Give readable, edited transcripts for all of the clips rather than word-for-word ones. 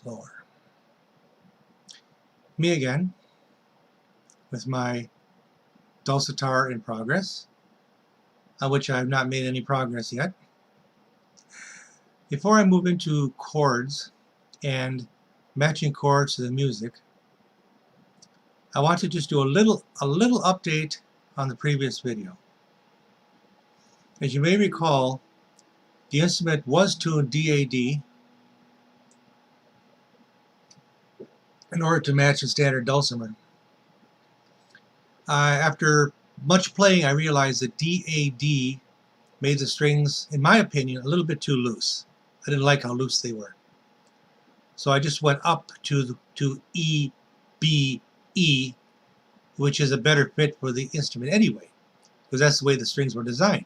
slower. Me again, with my dulcitar in progress, on which I have not made any progress yet. Before I move into chords and matching chords to the music, I want to just do a little update on the previous video. As you may recall, the instrument was tuned DAD in order to match a standard dulcimer. After much playing, I realized that DAD made the strings, in my opinion, a little bit too loose. I didn't like how loose they were. So I just went up to E, B, E, which is a better fit for the instrument anyway, because that's the way the strings were designed.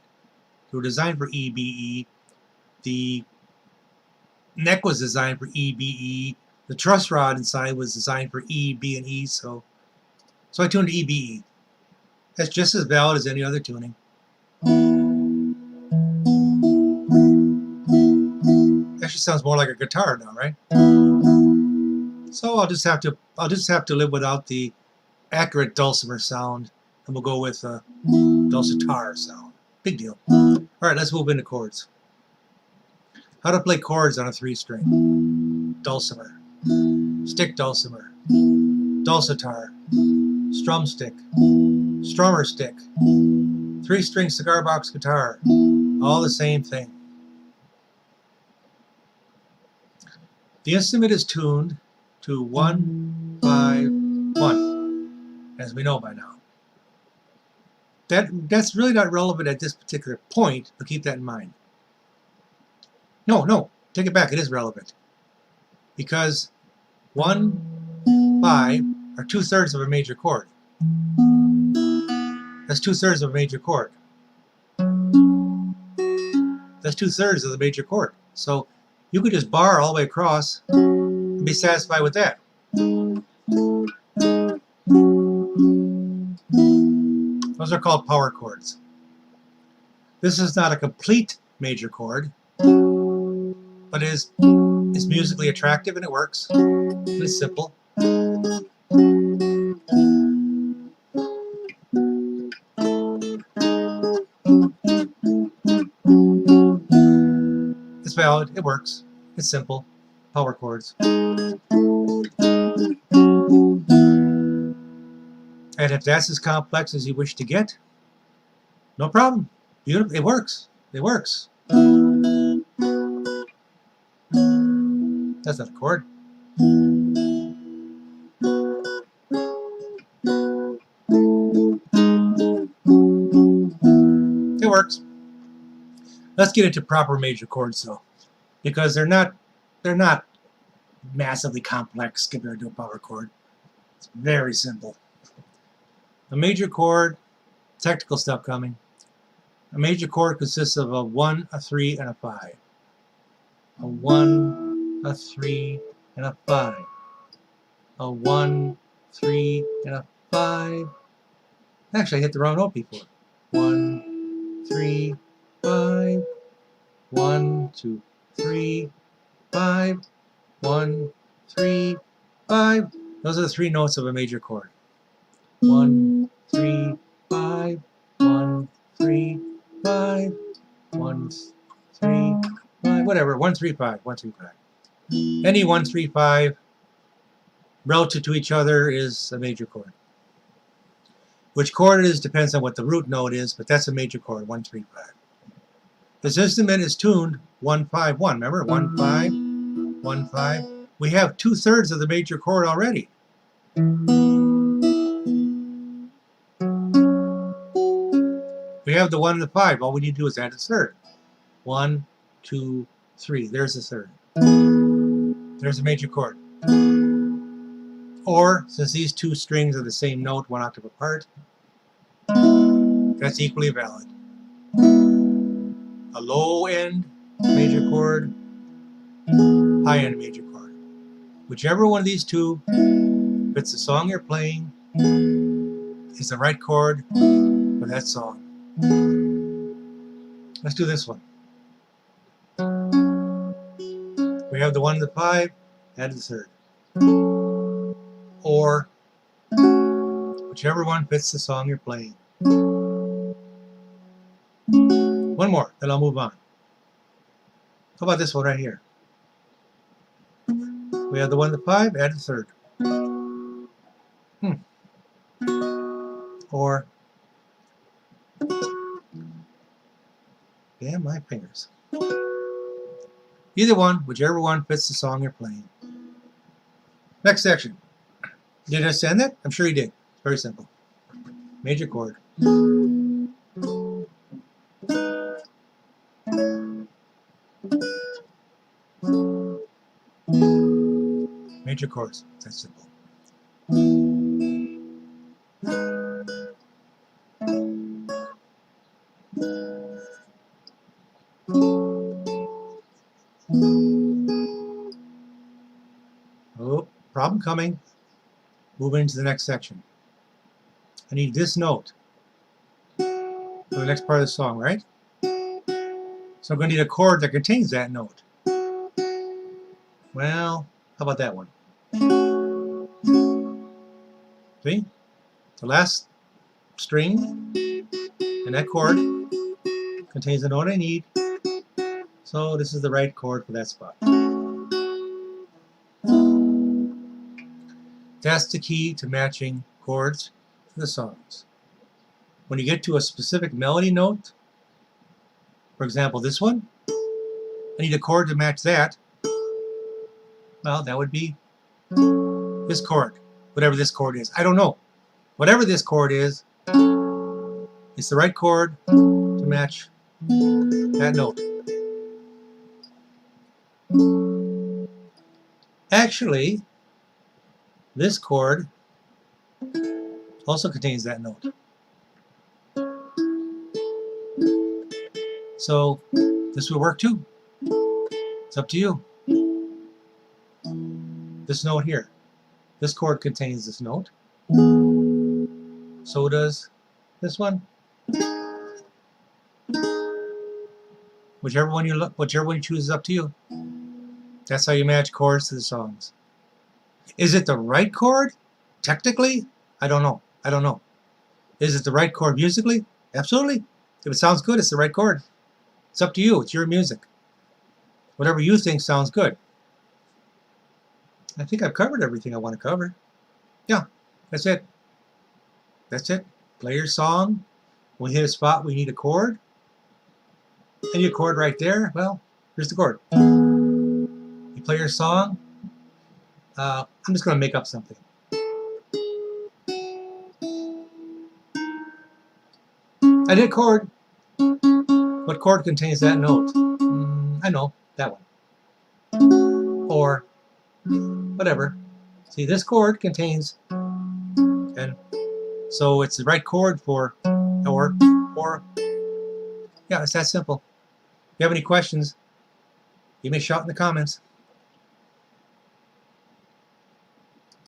They were designed for E, B, E. The neck was designed for E, B, E. The truss rod inside was designed for E, B, and E, so I tuned to E, B, E. That's just as valid as any other tuning. Actually sounds more like a guitar now, right? So I'll just have to live without the accurate dulcimer sound, and we'll go with a dulcitar sound. Big deal. All right, let's move into chords. How to play chords on a 3-string. Dulcimer, stick dulcimer, dulcitar, strum stick, strummer stick, 3-string cigar box guitar, all the same thing. The instrument is tuned to 1, 5, 1, as we know by now. That's really not relevant at this particular point, but keep that in mind. No, take it back, it is relevant. Because 1, 5 are 2/3 of a major chord. That's 2/3 of a major chord. That's 2/3 of the major chord. So you could just bar all the way across and be satisfied with that. Those are called power chords. This is not a complete major chord, but it's musically attractive and it works. It's simple. It's valid, it works, it's simple. Power chords. And if that's as complex as you wish to get, no problem. It works. It works. That's not a chord. It works. Let's get into proper major chords though, because they're not massively complex compared to a power chord. It's very simple. A major chord, technical stuff coming. A major chord consists of a 1, a 3, and a 5. A 1, a 3, and a 5. A 1, 3, and a 5. Actually, I hit the wrong note before. 1, 3, 5. 1, 2, 3, 5. 1, 3, 5. Those are the 3 notes of a major chord. 1, 3, 5. 1, 3, 5. 1, 3, 5. Whatever. 1, 3, 5. 1, 3, 5. Any 1, 3, 5 relative to each other is a major chord. Which chord it is depends on what the root note is, but that's a major chord. 1, 3, 5. This instrument is tuned 1, 5, 1. Remember? 1, 5, 1, 5. We have 2/3 of the major chord already. We have the 1 and the 5. All we need to do is add a third. 1, 2, 3. There's a third. There's a major chord. Or, since these 2 strings are the same note, 1 octave apart, that's equally valid. A low-end major chord, high-end major chord. Whichever one of these 2 fits the song you're playing is the right chord for that song. Let's do this one. We have the 1 and the 5. add the third. Or whichever one fits the song you're playing. One more, then I'll move on. How about this one right here? We have the 1 to 5, add the third. Or, damn my fingers. Either one, whichever one fits the song you're playing. Next section. Did you understand that? I'm sure you did. It's very simple. Major chord. Major chords. That's simple. Oh, problem coming. Moving into the next section. I need this note for the next part of the song, right? So I'm going to need a chord that contains that note. Well, how about that one? See? The last string and that chord contains the note I need. So this is the right chord for that spot. That's the key to matching chords to the songs. When you get to a specific melody note, for example this one, I need a chord to match that. Well, that would be this chord, whatever this chord is. I don't know. Whatever this chord is, it's the right chord to match that note. Actually, this chord also contains that note. So this would work too. It's up to you. This note here. This chord contains this note. So does this one. Whichever one you choose is up to you. That's how you match chords to the songs. Is it the right chord? Technically? I don't know. I don't know. Is it the right chord musically? Absolutely. If it sounds good, it's the right chord. It's up to you. It's your music. Whatever you think sounds good. I think I've covered everything I want to cover. Yeah, that's it. That's it. Play your song. When we hit a spot, we need a chord. Any chord right there, well, here's the chord. You play your song. I'm just going to make up something. I did chord. What chord contains that note? I know, that one. Or whatever. See, this chord contains, and so it's the right chord for, or, yeah, it's that simple. If you have any questions, give me a shout in the comments.